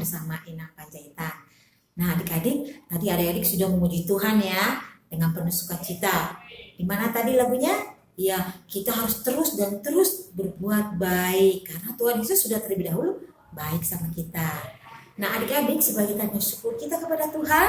bersama Inang Panjaitan. Nah adik-adik, tadi adik-adik sudah memuji Tuhan ya dengan penuh sukacita. Dimana tadi lagunya? Ya, kita harus terus dan terus berbuat baik karena Tuhan Yesus sudah terlebih dahulu baik sama kita. Nah adik-adik, sebagai tanda syukur kita kepada Tuhan,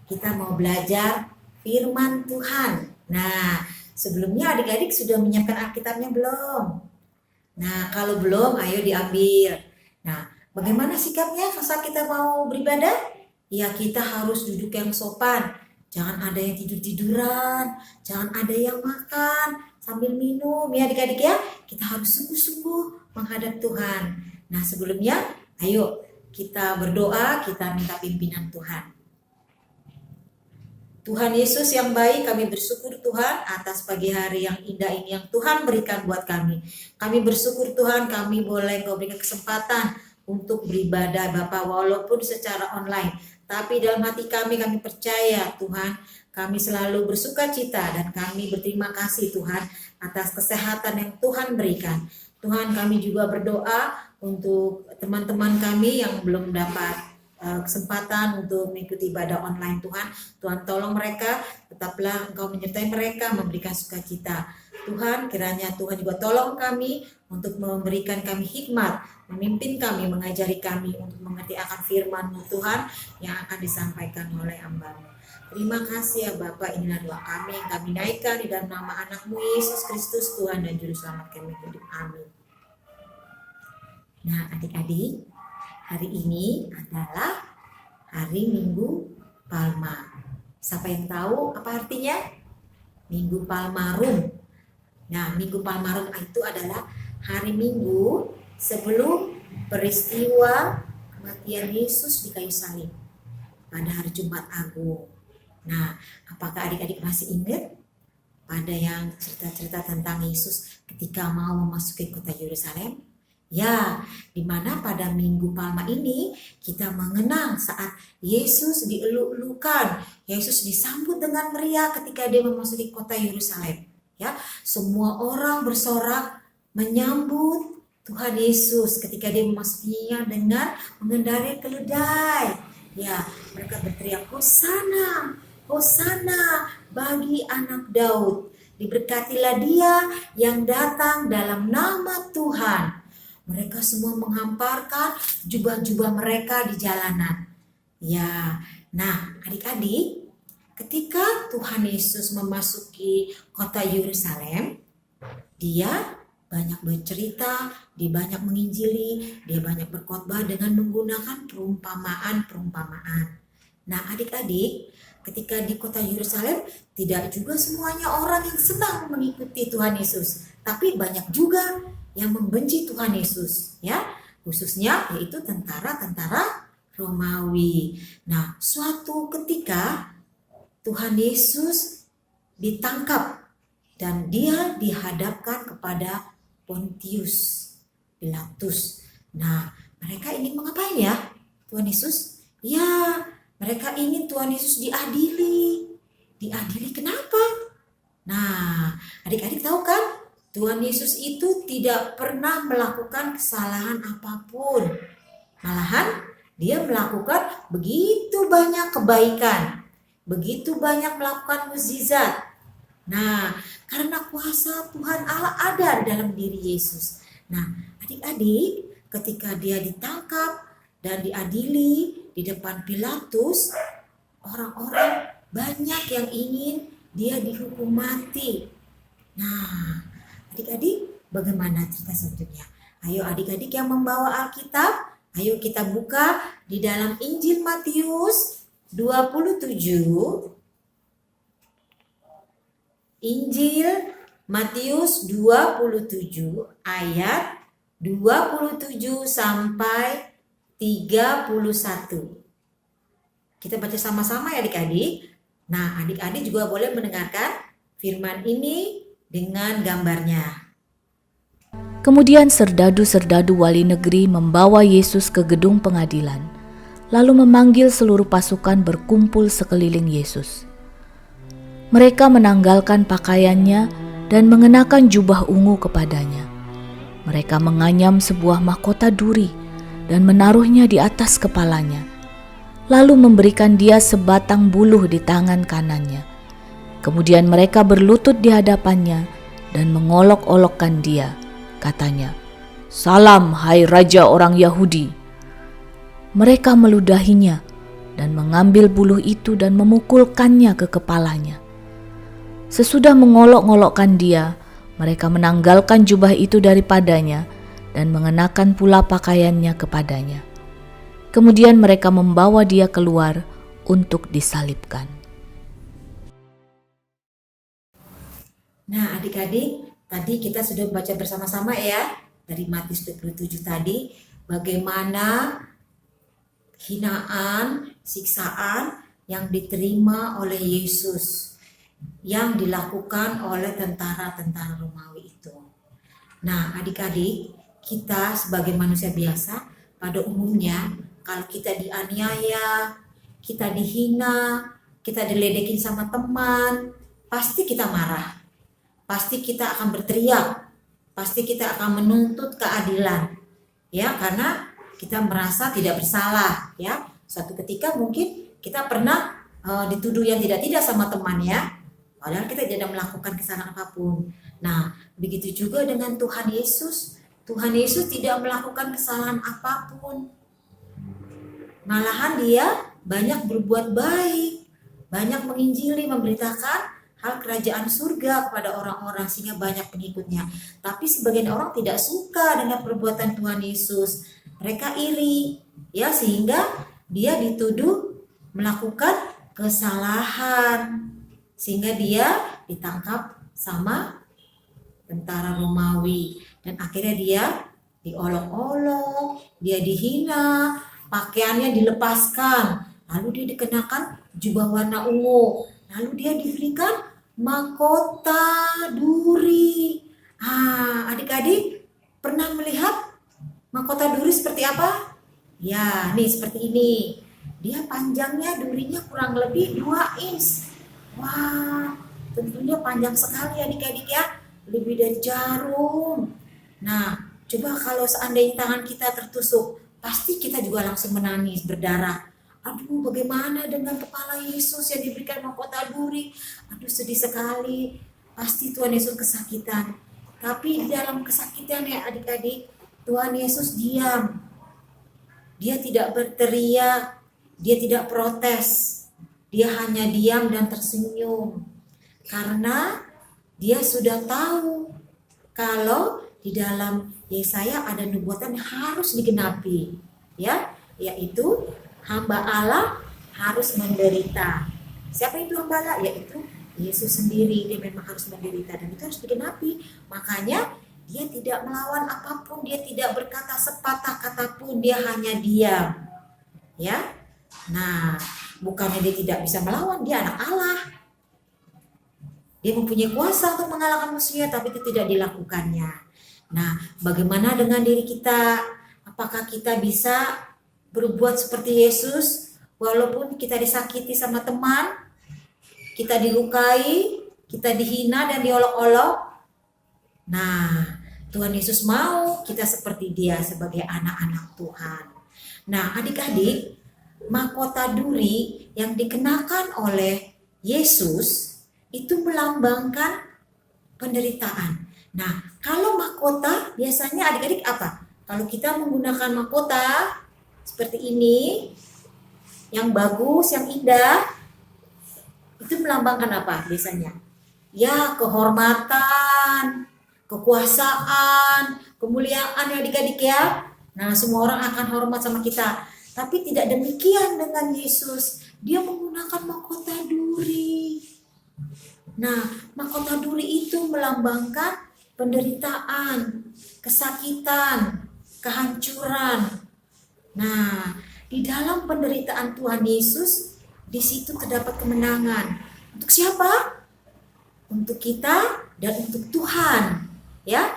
kita mau belajar firman Tuhan. Nah sebelumnya adik-adik sudah menyiapkan Alkitabnya belum? Nah kalau belum, ayo diambil. Nah bagaimana sikapnya saat kita mau beribadah? Ya kita harus duduk yang sopan. Jangan ada yang tidur-tiduran, jangan ada yang makan sambil minum ya adik-adik ya. Kita harus sungguh-sungguh menghadap Tuhan. Nah sebelumnya ayo kita berdoa, kita minta pimpinan Tuhan. Tuhan Yesus yang baik, kami bersyukur Tuhan atas pagi hari yang indah ini yang Tuhan berikan buat kami. Kami bersyukur Tuhan kami boleh Kau berikan kesempatan untuk beribadah Bapak walaupun secara online. Tapi dalam hati kami percaya Tuhan, kami selalu bersuka cita dan kami berterima kasih Tuhan atas kesehatan yang Tuhan berikan. Tuhan kami juga berdoa untuk teman-teman kami yang belum dapat kesempatan untuk mengikuti ibadah online Tuhan. Tuhan tolong mereka, tetaplah Engkau menyertai mereka, memberikan sukacita. Tuhan kiranya Tuhan juga tolong kami untuk memberikan kami hikmat, memimpin kami, mengajari kami untuk mengerti akan firman-Mu Tuhan yang akan disampaikan oleh hamba-Mu. Terima kasih ya Bapak, inilah doa kami yang kami naikkan di dalam nama anak-Mu Yesus Kristus Tuhan dan Juru Selamat kami hidup. Amin. Nah adik-adik, hari ini adalah hari Minggu Palma. Siapa yang tahu apa artinya? Minggu Palmarum. Nah Minggu Palmarum itu adalah hari Minggu sebelum peristiwa kematian Yesus di kayu salib pada hari Jumat Agung. Nah, apakah adik-adik masih ingat pada yang cerita-cerita tentang Yesus ketika mau memasuki kota Yerusalem? Ya, di mana pada Minggu Palma ini kita mengenang saat Yesus dieluk-elukan, Yesus disambut dengan meriah ketika dia memasuki kota Yerusalem. Ya, semua orang bersorak menyambut Tuhan Yesus ketika dia memasukinya dengan mengendarai keledai. Ya, mereka berteriak Hosana, Hosana bagi anak Daud. Diberkatilah dia yang datang dalam nama Tuhan. Mereka semua menghamparkan jubah-jubah mereka di jalanan. Ya, nah adik-adik, ketika Tuhan Yesus memasuki kota Yerusalem, dia banyak bercerita, dia banyak menginjili, dia banyak berkhotbah dengan menggunakan perumpamaan-perumpamaan. Nah adik-adik, ketika di kota Yerusalem tidak juga semuanya orang yang senang mengikuti Tuhan Yesus, tapi banyak juga yang membenci Tuhan Yesus, ya, khususnya yaitu tentara-tentara Romawi. Nah, suatu ketika Tuhan Yesus ditangkap dan dia dihadapkan kepada Pontius Pilatus. Nah, mereka ingin mengapain ya Tuhan Yesus? Ya, mereka ingin Tuhan Yesus diadili. Diadili kenapa? Nah, adik-adik tahu kan? Tuhan Yesus itu tidak pernah melakukan kesalahan apapun. Malahan dia melakukan begitu banyak kebaikan. Begitu banyak melakukan mukjizat. Nah, karena kuasa Tuhan Allah ada dalam diri Yesus. Nah, adik-adik, ketika dia ditangkap dan diadili di depan Pilatus, orang-orang banyak yang ingin dia dihukum mati. Nah, adik-adik, bagaimana cerita selanjutnya? Ayo adik-adik yang membawa Alkitab, ayo kita buka di dalam Injil Matius 27. Injil Matius 27 ayat 27 sampai 31. Kita baca sama-sama ya adik-adik. Nah, adik-adik juga boleh mendengarkan firman ini dengan gambarnya. Kemudian serdadu-serdadu wali negeri membawa Yesus ke gedung pengadilan, lalu memanggil seluruh pasukan berkumpul sekeliling Yesus. Mereka menanggalkan pakaiannya dan mengenakan jubah ungu kepadanya. Mereka menganyam sebuah mahkota duri dan menaruhnya di atas kepalanya, lalu memberikan dia sebatang buluh di tangan kanannya. Kemudian mereka berlutut di hadapannya dan mengolok-olokkan dia. Katanya, "Salam, hai Raja orang Yahudi." Mereka meludahinya dan mengambil buluh itu dan memukulkannya ke kepalanya. Sesudah mengolok-olokkan dia, mereka menanggalkan jubah itu daripadanya dan mengenakan pula pakaiannya kepadanya. Kemudian mereka membawa dia keluar untuk disalibkan. Nah, adik-adik, tadi kita sudah baca bersama-sama ya dari Matius 27 tadi bagaimana hinaan, siksaan yang diterima oleh Yesus yang dilakukan oleh tentara-tentara Romawi itu. Nah, adik-adik, kita sebagai manusia biasa pada umumnya kalau kita dianiaya, kita dihina, kita diledekin sama teman, pasti kita marah. Pasti kita akan berteriak, pasti kita akan menuntut keadilan, ya, karena kita merasa tidak bersalah, ya. Suatu ketika mungkin kita pernah dituduh yang tidak sama temannya, padahal kita tidak melakukan kesalahan apapun. Nah, begitu juga dengan Tuhan Yesus. Tuhan Yesus tidak melakukan kesalahan apapun. Malahan dia banyak berbuat baik, banyak menginjili, memberitakan hal kerajaan surga kepada orang-orang sehingga banyak pengikutnya. Tapi sebagian orang tidak suka dengan perbuatan Tuhan Yesus. Mereka iri, ya, sehingga dia dituduh melakukan kesalahan. Sehingga dia ditangkap sama tentara Romawi dan akhirnya dia diolok-olok, dia dihina, pakaiannya dilepaskan, lalu dia dikenakan jubah warna ungu. Lalu dia diberikan mahkota duri. Adik-adik pernah melihat mahkota duri seperti apa? Ya, nih seperti ini. Dia panjangnya durinya kurang lebih 2 inch. Wah, tentunya panjang sekali adik-adik ya. Lebih dari jarum. Nah, coba kalau seandainya tangan kita tertusuk, pasti kita juga langsung menangis, berdarah. Aduh, bagaimana dengan kepala Yesus yang diberikan mahkota duri? Aduh, sedih sekali. Pasti Tuhan Yesus kesakitan. Tapi di dalam kesakitan ya adik-adik, Tuhan Yesus diam. Dia tidak berteriak, dia tidak protes. Dia hanya diam dan tersenyum. Karena dia sudah tahu kalau di dalam Yesaya ada nubuatan yang harus digenapi. Ya, yaitu hamba Allah harus menderita. Siapa itu hamba Allah? Yaitu Yesus sendiri. Dia memang harus menderita dan itu harus digenapi. Makanya dia tidak melawan apapun, dia tidak berkata sepatah kata pun, dia hanya diam. Ya. Nah, bukannya dia tidak bisa melawan, dia anak Allah. Dia mempunyai kuasa untuk mengalahkan musuhnya, tapi itu tidak dilakukannya. Nah, bagaimana dengan diri kita? Apakah kita bisa berbuat seperti Yesus walaupun kita disakiti sama teman, kita dilukai, kita dihina dan diolok-olok? Nah, Tuhan Yesus mau kita seperti dia sebagai anak-anak Tuhan. Nah, adik-adik, mahkota duri yang dikenakan oleh Yesus itu melambangkan penderitaan. Nah, kalau mahkota biasanya adik-adik apa? Kalau kita menggunakan mahkota seperti ini, yang bagus, yang indah, itu melambangkan apa biasanya? Ya, kehormatan, kekuasaan, kemuliaan ya adik-adik ya. Nah, semua orang akan hormat sama kita. Tapi tidak demikian dengan Yesus. Dia menggunakan mahkota duri. Nah, mahkota duri itu melambangkan penderitaan, kesakitan, kehancuran. Nah, di dalam penderitaan Tuhan Yesus, di situ terdapat kemenangan. Untuk siapa? Untuk kita dan untuk Tuhan. Ya,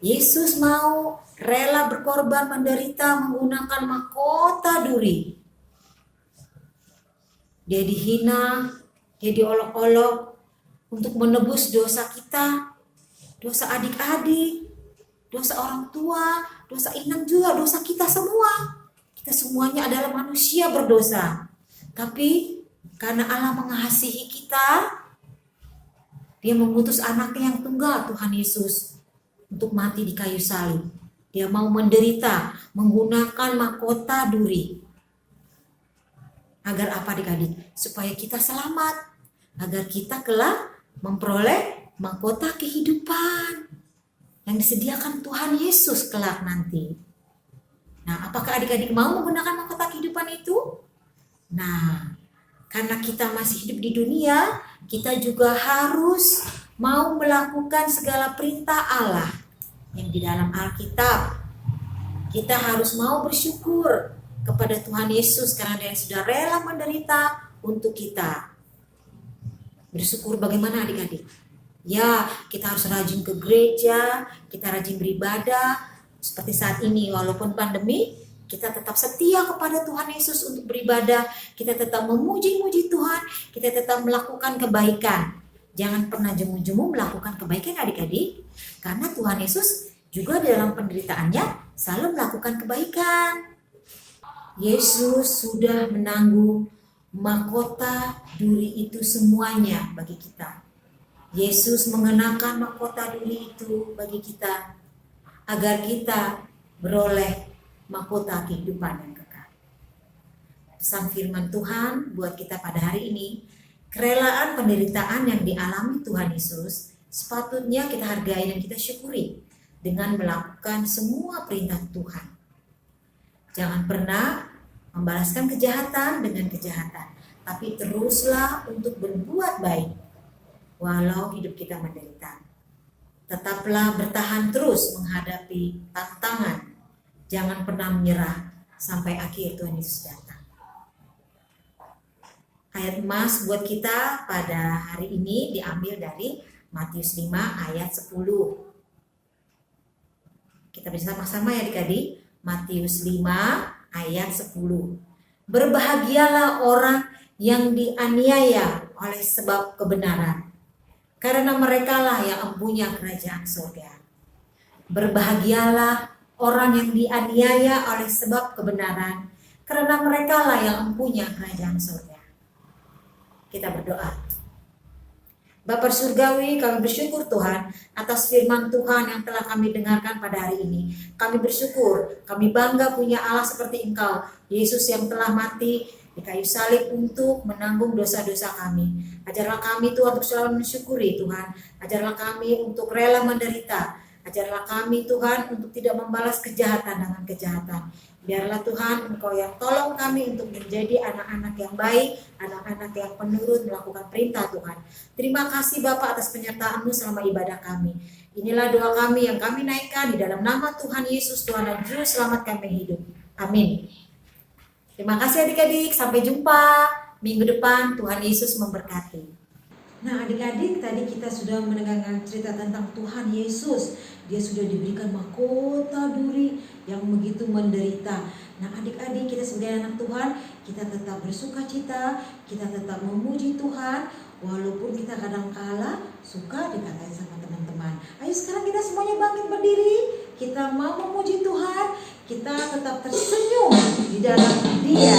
Yesus mau rela berkorban menderita menggunakan mahkota duri. Dia dihina, dia diolok-olok untuk menebus dosa kita, dosa adik-adik, dosa orang tua, dosa inang juga dosa kita semua. Kita semuanya adalah manusia berdosa. Tapi karena Allah mengasihi kita, Dia mengutus anaknya yang tunggal, Tuhan Yesus, untuk mati di kayu salib. Dia mau menderita menggunakan mahkota duri. Agar apa adik-adik? Supaya kita selamat. Agar kita kelak memperoleh mahkota kehidupan yang disediakan Tuhan Yesus kelak nanti. Nah, apakah adik-adik mau menggunakan mahkota kehidupan itu? Nah, karena kita masih hidup di dunia, kita juga harus mau melakukan segala perintah Allah yang di dalam Alkitab. Kita harus mau bersyukur kepada Tuhan Yesus karena Dia sudah rela menderita untuk kita. Bersyukur bagaimana adik-adik? Ya, kita harus rajin ke gereja, kita rajin beribadah. Seperti saat ini, walaupun pandemi, kita tetap setia kepada Tuhan Yesus untuk beribadah. Kita tetap memuji-muji Tuhan, kita tetap melakukan kebaikan. Jangan pernah jemu-jemu melakukan kebaikan adik-adik. Karena Tuhan Yesus juga dalam penderitaannya selalu melakukan kebaikan. Yesus sudah menanggung mahkota duri itu semuanya bagi kita. Yesus mengenakan mahkota duri itu bagi kita agar kita beroleh mahkota kehidupan yang kekal. Pesan firman Tuhan buat kita pada hari ini, kerelaan penderitaan yang dialami Tuhan Yesus sepatutnya kita hargai dan kita syukuri dengan melakukan semua perintah Tuhan. Jangan pernah membalaskan kejahatan dengan kejahatan, tapi teruslah untuk berbuat baik walau hidup kita menderita. Tetaplah bertahan terus menghadapi tantangan. Jangan pernah menyerah sampai akhir Tuhan Yesus datang. Ayat emas buat kita pada hari ini diambil dari Matius 5 ayat 10. Kita bisa sama-sama ya adik-adik. Matius 5 ayat 10. Berbahagialah orang yang dianiaya oleh sebab kebenaran, karena merekalah yang empunya kerajaan surga. Berbahagialah orang yang dianiaya oleh sebab kebenaran, karena merekalah yang empunya kerajaan surga. Kita berdoa. Bapa Surgawi, kami bersyukur Tuhan atas firman Tuhan yang telah kami dengarkan pada hari ini. Kami bersyukur, kami bangga punya Allah seperti Engkau, Yesus yang telah mati di kayu salib untuk menanggung dosa-dosa kami. Ajarlah kami Tuhan untuk selalu mensyukuri Tuhan. Ajarlah kami untuk rela menderita. Ajarlah kami Tuhan untuk tidak membalas kejahatan dengan kejahatan. Biarlah Tuhan Engkau yang tolong kami untuk menjadi anak-anak yang baik, anak-anak yang penurut melakukan perintah Tuhan. Terima kasih Bapak atas penyertaan-Mu selama ibadah kami. Inilah doa kami yang kami naikkan di dalam nama Tuhan Yesus, Tuhan dan Juru Selamat kami hidup. Amin. Terima kasih adik-adik, sampai jumpa minggu depan. Tuhan Yesus memberkati. Nah adik-adik, tadi kita sudah mendengarkan cerita tentang Tuhan Yesus. Dia sudah diberikan mahkota duri yang begitu menderita. Nah adik-adik, kita sebagai anak Tuhan, kita tetap bersuka cita, kita tetap memuji Tuhan, walaupun kita kadang-kala suka dikatain sama teman-teman. Ayo sekarang kita semuanya bangkit berdiri, kita mau memuji Tuhan, kita tetap tersenyum di dalam Dia.